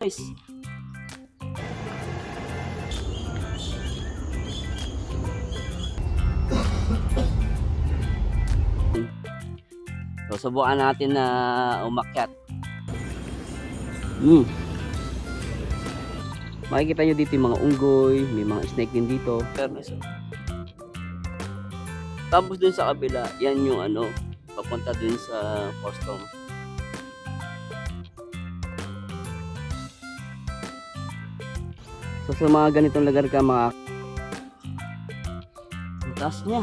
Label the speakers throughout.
Speaker 1: Guys, so subukan natin na umakyat. Makikita nyo dito yung mga unggoy, may mga snake din dito. Tapos dun sa kabila, yan yung papunta dun sa custom. So sa mga ganitong lugar ka, ang taas niya.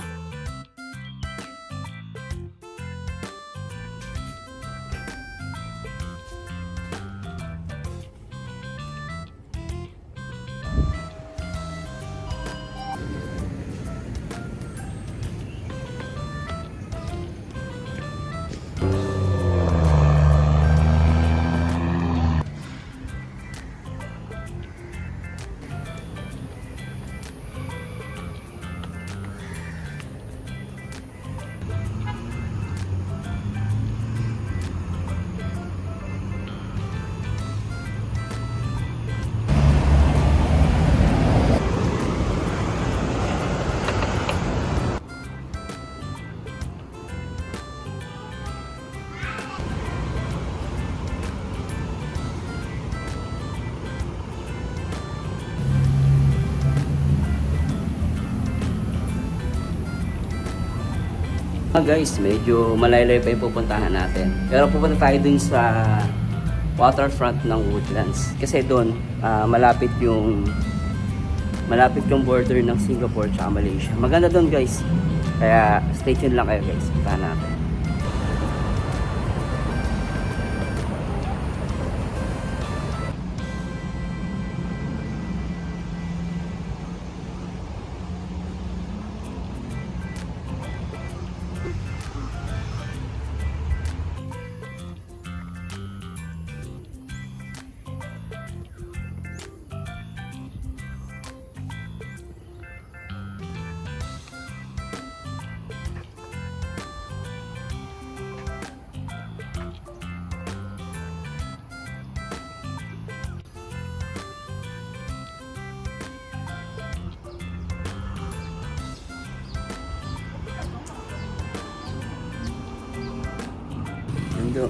Speaker 1: Guys, medyo malaylay pa yung pupuntahan natin. Pero pupunta tayo dun sa waterfront ng Woodlands. Kasi doon, malapit yung border ng Singapore at Malaysia. Maganda doon guys. Kaya stay tuned lang kayo guys. Puntahan natin. Ando.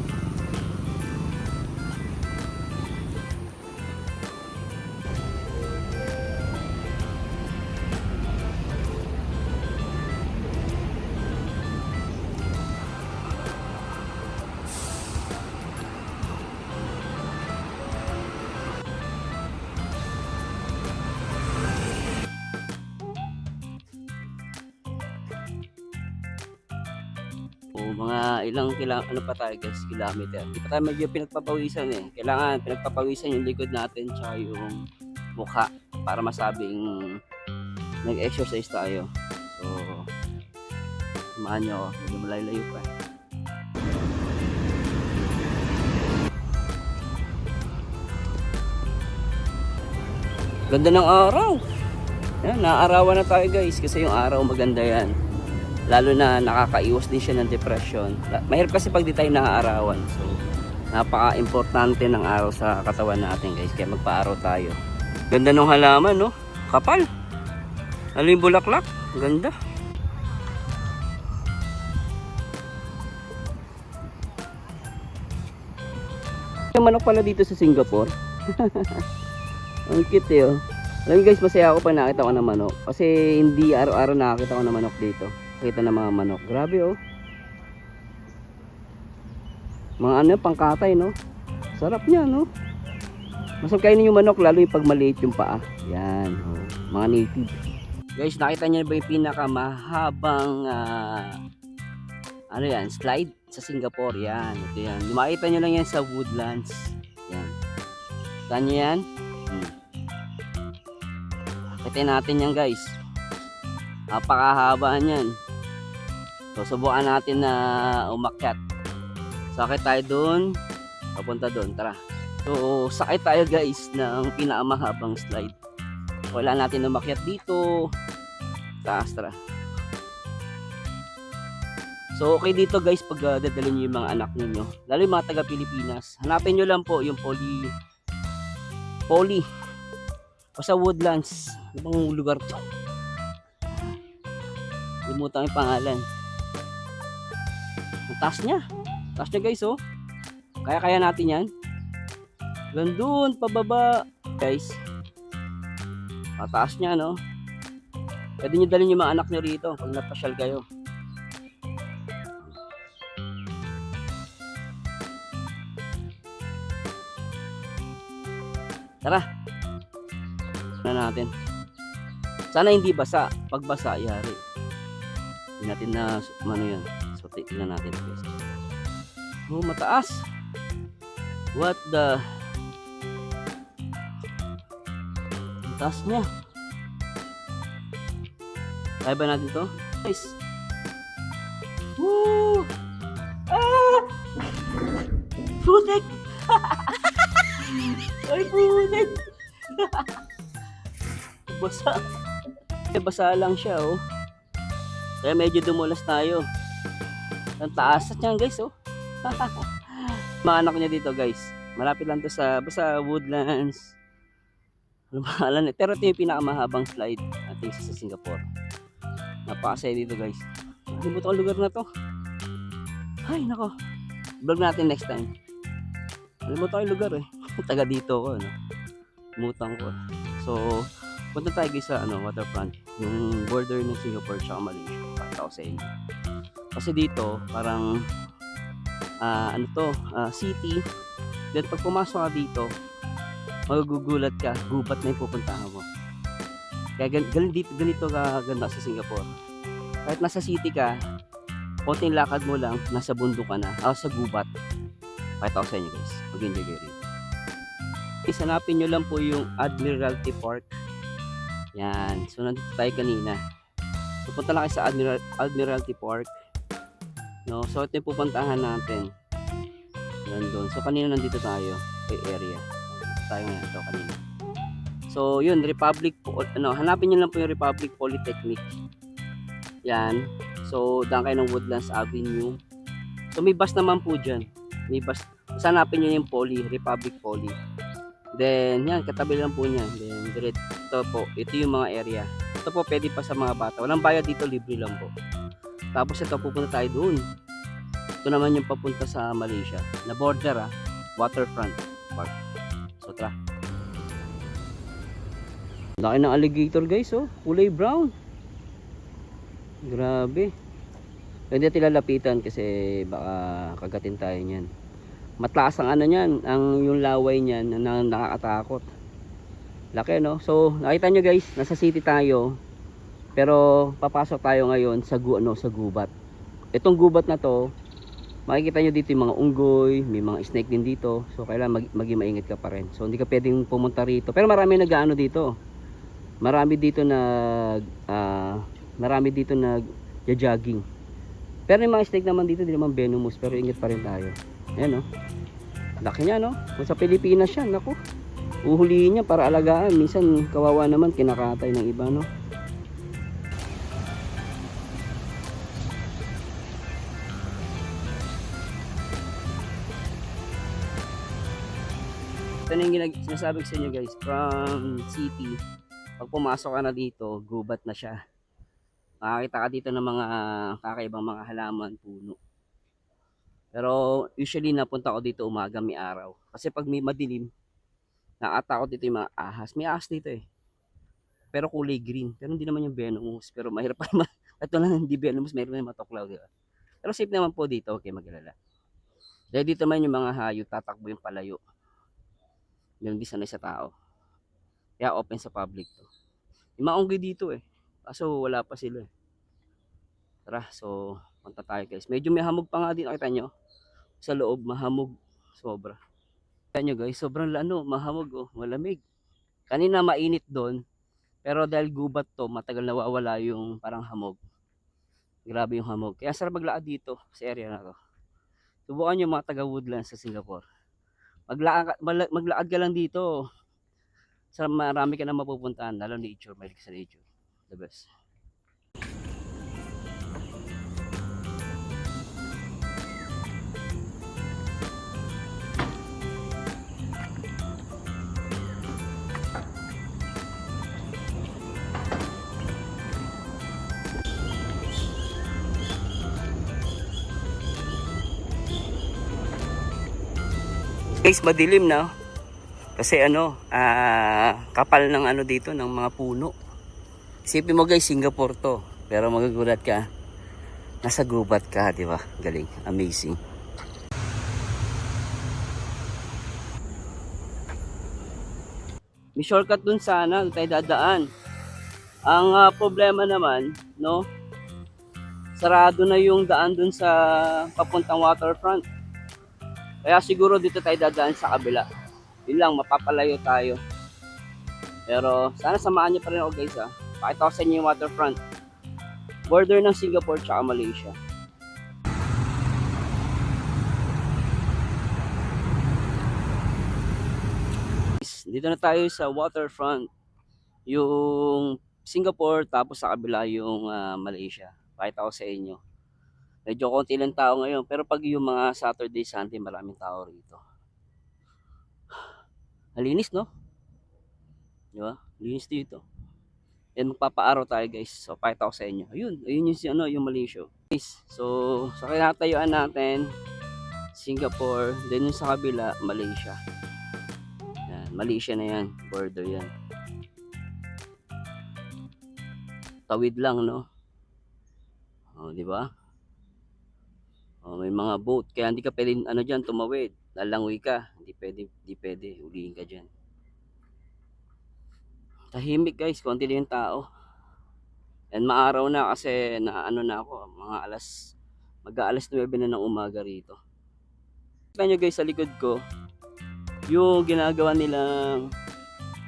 Speaker 1: Mga ilang pa tayo guys, kilometer. Hindi pa tayo medyo pinagpapawisan eh. Kailangan pinagpapawisan yung likod natin tsaka yung mukha para masabing nag-exercise tayo. So, samahan nyo ako. Medyo malayo pa. Ganda ng araw. Yan, naaarawan na tayo guys kasi yung araw maganda yan. Lalo na nakakaiwas din siya ng depression. Mahirap kasi pag di tayo naaarawan. So, napaka-importante ng araw sa katawan natin guys. Kaya magpa-araw tayo. Ganda ng halaman, no? Kapal. Lalo yung bulaklak. Ganda. Yung manok pala dito sa Singapore. Ang cute eh, oh. Alam guys, masaya ako pa nakita ko ng manok. Kasi hindi araw-araw nakakita ko ng manok dito. Kita ng mga manok. Grabe oh. Mga pangkatay no. Sarap niya no. Masarap kainin yung manok lalo yung pag maliit yung paa. Yan oh. Mga native. Guys, nakita niyo ba yung pinakamahabang slide sa Singapore? Yan. Ito yan. Makita niyo lang yan sa Woodlands. Yan. Saan niyo yan? Kitain natin yan guys. Napakahaba niyan. So subukan natin na umakyat. Sakay tayo doon, papunta doon, tara. So sakay tayo guys ng pinakamahabang slide. Wala natin umakyat dito. Taas, tara. So okay dito guys pag dadalhin niyo yung mga anak niyo, lalo yung mga taga Pilipinas. Hanapin niyo lang po yung Poly. O sa Woodlands. Ibang lugar to. Limutan yung pangalan. Ang taas niya. Taas niya guys, oh. Kaya natin yan. Gandun, pababa. Guys. Mataas niya, no? Pwede nyo dalhin yung mga anak nyo rito pag napasyal kayo. Tara. Na natin. Sana hindi basa. Pag basa, yari. Hindi natin na ano yan. So, tingnan natin. Oh, mataas. What the... Ang taas niya. Kaya ba natin to? Nice. Woo! Ah! Putek! Ay, putek! Basa. Basa lang siya, oh. Kaya medyo dumulas tayo. Ang taas at yan, guys, oh. Mga anak niya dito, guys. Malapit lang to sa basta Woodlands. Lumahalan eh. Pero ito yung pinakamahabang slide natin sa Singapore. Napakasaya dito, guys. Limutan ko ang lugar na to. Ay, nako. Vlog natin next time. Limutan ko yung lugar eh. Taga dito ko, no? Limutan ko. So, punta tayo guys sa waterfront. Yung border ng Singapore at Malaysia. Pakita ko sa inyo. Kasi dito, parang city. Then pag pumasok ka dito, magugulat ka, gubat na yung pupuntahan mo. Kaya ganito ka ganda sa Singapore. Kahit nasa city ka, konting lakad mo lang, nasa bundok ka na, sa gubat. Pakita ko sa inyo guys, mag-enjoy kayo rito. Hanapin nyo lang po yung Admiralty Park. Yan, so nandito tayo kanina. So punta lang kayo sa Admiralty Park. No, so ito yung pupuntahan natin. Nandun. So kanina nandito tayo, may area. Tayo ngayon ito kanina. So yun, hanapin nyo lang po yung Republic Polytechnic. Yan. So daan kayo ng Woodlands Avenue. So may bus naman po dyan. May bus. So, hanapin nyo yung Republic Poly. Then yan, katabi lang po niya. Then ito po, ito yung mga area. Ito po pwede pa sa mga bata. Walang bayad dito, libre lang po. Tapos ito pupunta tayo doon. Ito naman yung papunta sa Malaysia. Na border waterfront park. So tara. Laki ng alligator guys, oh. Kulay brown. Grabe. Hindi natin lalapitan kasi baka kagatin tayo niyan. Mataas ang niyan, yung laway niyan na nakakatakot. Laki, no? So nakita nyo guys, nasa city tayo. Pero papasok tayo ngayon sa gubat. Itong gubat na to, makikita nyo dito yung mga unggoy, may mga snake din dito. So kailangan maging maingat ka pa rin. So hindi ka pwedeng pumunta rito. Pero marami nag-ano dito. Marami dito nag-jogging. Pero yung mga snake naman dito, hindi naman venomous, pero ingat pa rin tayo. Ayan, no? Laki niya, no? Kung sa Pilipinas yan, naku. Uhulihin niya para alagaan. Minsan kawawa naman, kinakatay ng iba, no? Ito na yung sinasabi ko sa inyo guys, from city, pag pumasok ka na dito, gubat na siya. Makakita ka dito ng mga kakaibang mga halaman, puno. Pero usually napunta ko dito umaga, may araw. Kasi pag may madilim, nakatakot dito yung mga ahas. May ahas dito eh. Pero kulay green. Pero hindi naman yung venomous. Pero mahirap pa naman. Ito lang hindi venomous, mayroon na matoklaw, di ba? Pero safe naman po dito, okay, mag-alala. Dahil dito man yung mga hayop, tatakbo yung palayo. Ganun din sanay sa tao. Kaya open sa public to. Yung mga unggoy dito eh. Kaso wala pa sila eh. Tara, so punta tayo guys. Medyo may hamog pa nga din, nakita nyo. Sa loob, mahamog. Sobra. Kita nyo guys, sobrang mahamog oh, malamig. Kanina mainit doon. Pero dahil gubat to, matagal nawawala yung parang hamog. Grabe yung hamog. Kaya sarap maglaad dito sa area na to. Subukan nyo mga taga Woodlands sa Singapore. Maglaad ka lang dito. Sa marami ka na mapupuntahan. Lalo nature, mahilig sa nature. The best. Guys, madilim na. Kasi kapal ng dito, ng mga puno. Isipin mo guys, Singapore to. Pero magugulat ka, nasa gubat ka, di ba? Galing, amazing. May shortcut dun sana, doon tayo dadaan. Ang problema naman, no? Sarado na yung daan dun sa papuntang waterfront. Kaya siguro dito tayo dadaan sa kabila. Yun lang, mapapalayo tayo. Pero sana samahan niyo pa rin ako guys ha. Pakita ko sa inyo yung waterfront. Border ng Singapore tsaka Malaysia. Dito na tayo sa waterfront. Yung Singapore tapos sa kabila yung Malaysia. Pakita ko sa inyo. Medyo konti lang tao ngayon. Pero pag yung mga Saturday, Sunday, maraming tao rito. Malinis no? Di ba? Linis dito. And magpapaaraw tayo guys. So pakita ko sa inyo. Ayun yung yung Malaysia. Guys, so sa kinatayuan natin Singapore, then yung sa kabila Malaysia. Yan, Malaysia na yan, border yan. Tawid lang no. Oh, di ba? Oh, may mga boat kaya hindi ka pwedeng diyan tumawid. Lalangoy ka. Hindi pwede. Ulihin ka diyan. Tahimik guys, konti din yung tao. And maaraw na kasi na na ako, mga mag-aalas 9 na ng umaga rito. Tignan nyo guys sa likod ko, yung ginagawa nilang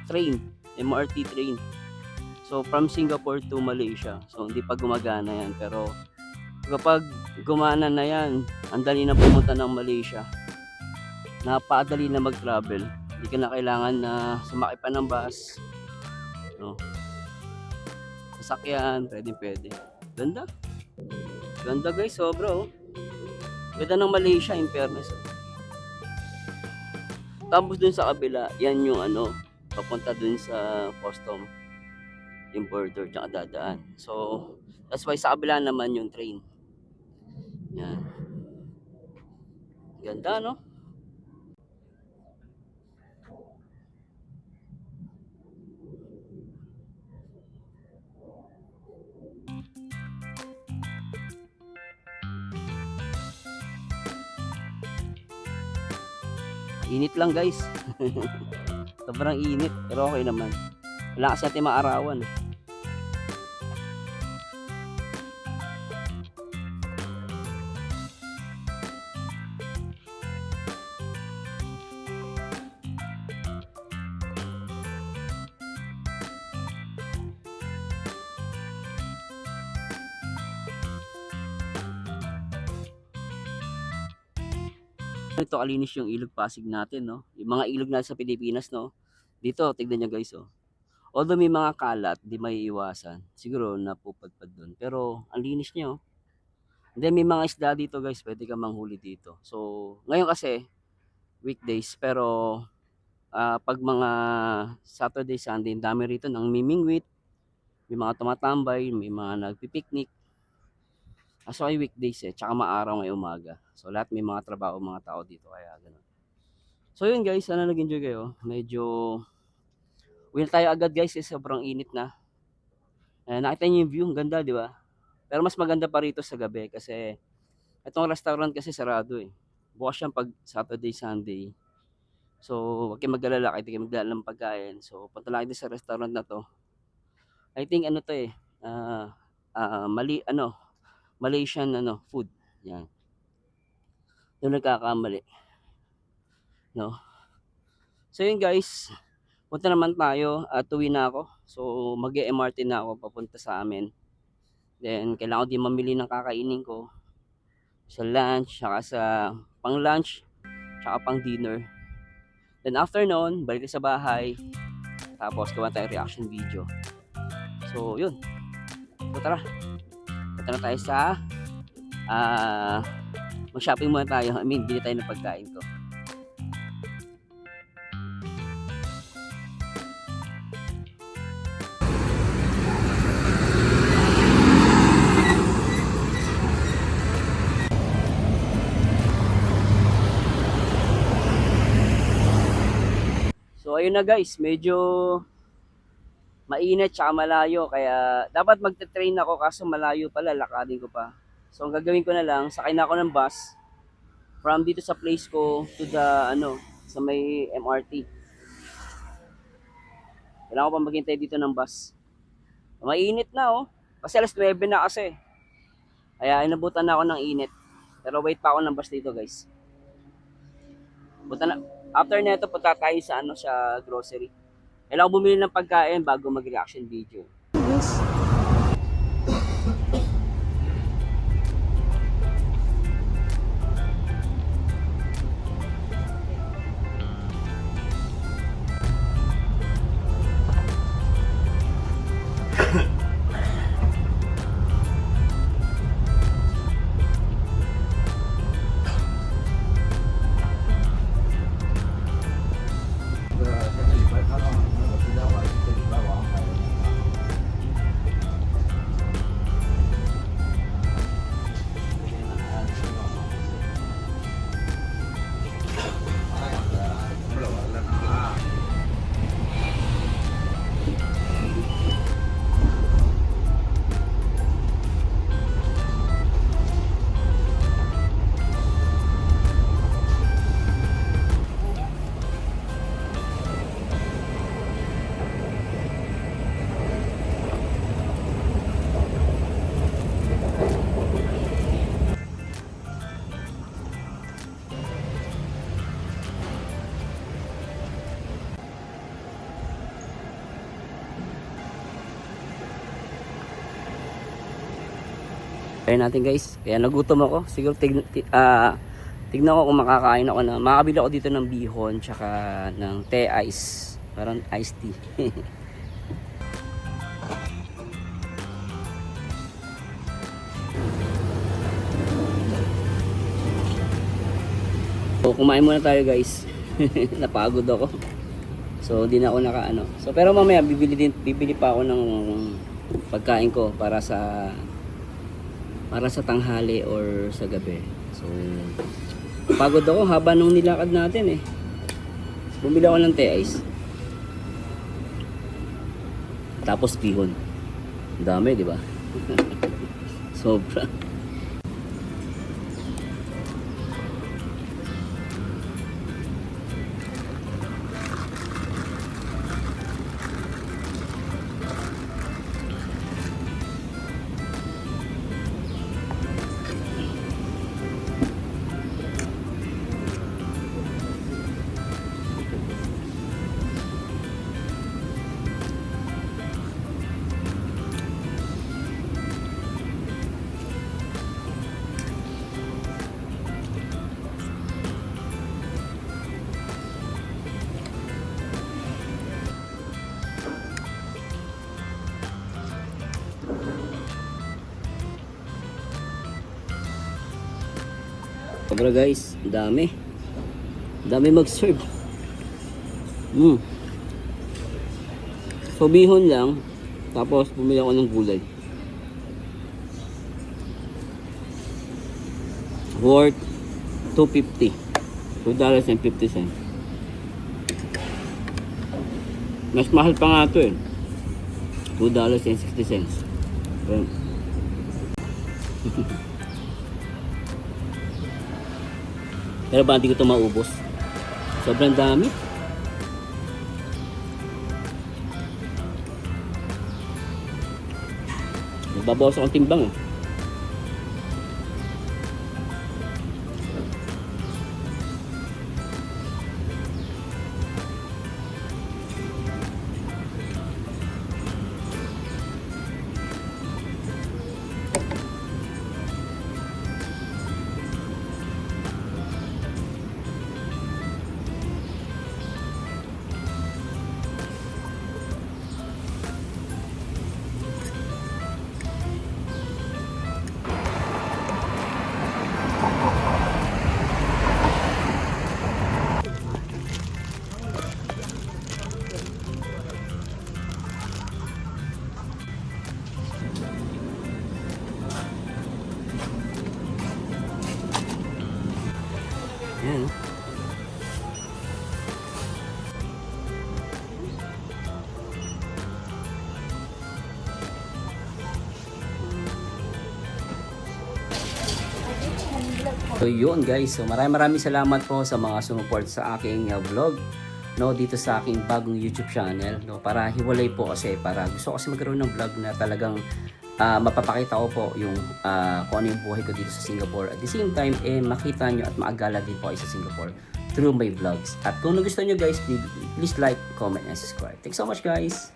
Speaker 1: train, MRT train. So from Singapore to Malaysia. So hindi pa gumagana yan, pero kapag gumana na yan, ang dali na pumunta ng Malaysia. Napaadali na mag-travel. Hindi ka na kailangan na sumakay pa ng bus. No. Sasakyan, pwede. Ganda. Ganda guys, sobra oh. Ganda ng Malaysia, in fairness. Tapos dun sa kabila, yan yung papunta dun sa custom. Yung border, tsaka dadaan. So, that's why sa kabila naman yung train. Yan. Ganda no? Init lang guys. Sobrang init, pero okay naman. Wala kasi natin maarawan. Ito kalinis yung ilog Pasig natin no. Yung mga ilog natin sa Pilipinas no. Dito tignan nyo guys oh. Although may mga kalat, di may iwasan. Siguro napupadpad doon. Pero ang linis niya oh. And then may mga isda dito guys, pwede ka manghuli dito. So ngayon kasi weekdays, pero pag mga Saturday, Sunday, dami rito ng mimingwit. May mga tumatambay, may mga nagpipiknik. So ay weekdays tsaka maaraw ngayong umaga. So lahat may mga trabaho, mga tao dito, kaya ganoon. So yun guys, sana nag-enjoy kayo. Medyo uwi na tayo agad guys, sobrang init na. Nakita niyo yung view, ang ganda di ba? Pero mas maganda pa rito sa gabi kasi itong restaurant kasi sarado eh. Bukas yan pag Saturday, Sunday. So wag kayong mag-alala, kahit kayo magdala ng pagkain. So punta lang kayo sa restaurant na to. I think to eh, Malaysian food. Yan. Doon nagkakamali. No? So yun guys, punta naman tayo at uwi na ako. So mag-MRT na ako papunta sa amin. Then kailangan ko din mamili ng kakainin ko sa lunch, saka sa pang lunch, saka pang dinner. Then after noon, balik sa bahay. Tapos gawa tayo reaction video. So yun. So tara. Punta na tayo sa mag-shopping muna tayo. I mean, bili tayo ng pagkain ko. So ayun na guys, medyo mainit tsaka malayo kaya dapat magte-train ako kaso malayo pala, lakadin ko pa. So ang gagawin ko na lang, sakay na ako ng bus from dito sa place ko to the sa may MRT. Kailangan ko pa maghintay dito ng bus. Mainit na oh. Kasi alas 9 na kasi. Kaya inabutan na ako ng init. Pero wait pa ako ng bus dito guys. Buta na, after nito punta tayo sa sa grocery. Kailangan bumili ng pagkain bago mag-reaction video. Ayun natin guys, kaya nagutom ako. Siguro tignan ko kung makakain ako na. Makakabili ako dito ng bihon tsaka ng tea ice. Parang iced tea. So kumain muna tayo guys. Napagod ako. So di na ako nakaano. So pero mamaya bibili pa ako ng pagkain ko para sa tanghali or sa gabi. So, pagod ako haba nung nilakad natin eh. Bumili ako ng tea ice. Tapos bihon. Ang dami, di ba? Sobra. Sobra guys, dami. Dami mag-serve. So bihon lang, tapos bumili ako ng gulay. Worth $2.50. $2.50. Mas mahal pa nga ito eh. $2.60. Okay. Pero ba hindi ko ito maubos? Sobrang dami. Magbabawas akong timbang eh. So yun guys, so maraming salamat po sa mga sumuport sa aking vlog, no, dito sa aking bagong YouTube channel, no, para hiwalay po kasi para gusto ko kasi magkaroon ng vlog na talagang mapapakita ko po yung kung ano yung buhay ko dito sa Singapore. At the same time, makita nyo at maagala din po kayo sa Singapore through my vlogs. At kung gusto nyo guys, please like, comment, and subscribe. Thanks so much guys!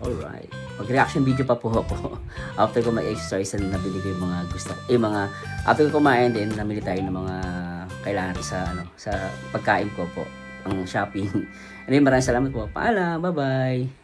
Speaker 1: Alright. Mag-reaction video pa po ako. After ko mag-exercise na nabili ko yung mga gusto. After ko kumain din, namili tayo ng mga kailangan sa pagkain ko po. Ang shopping. Anyway, maraming salamat po. Paalam. Bye-bye.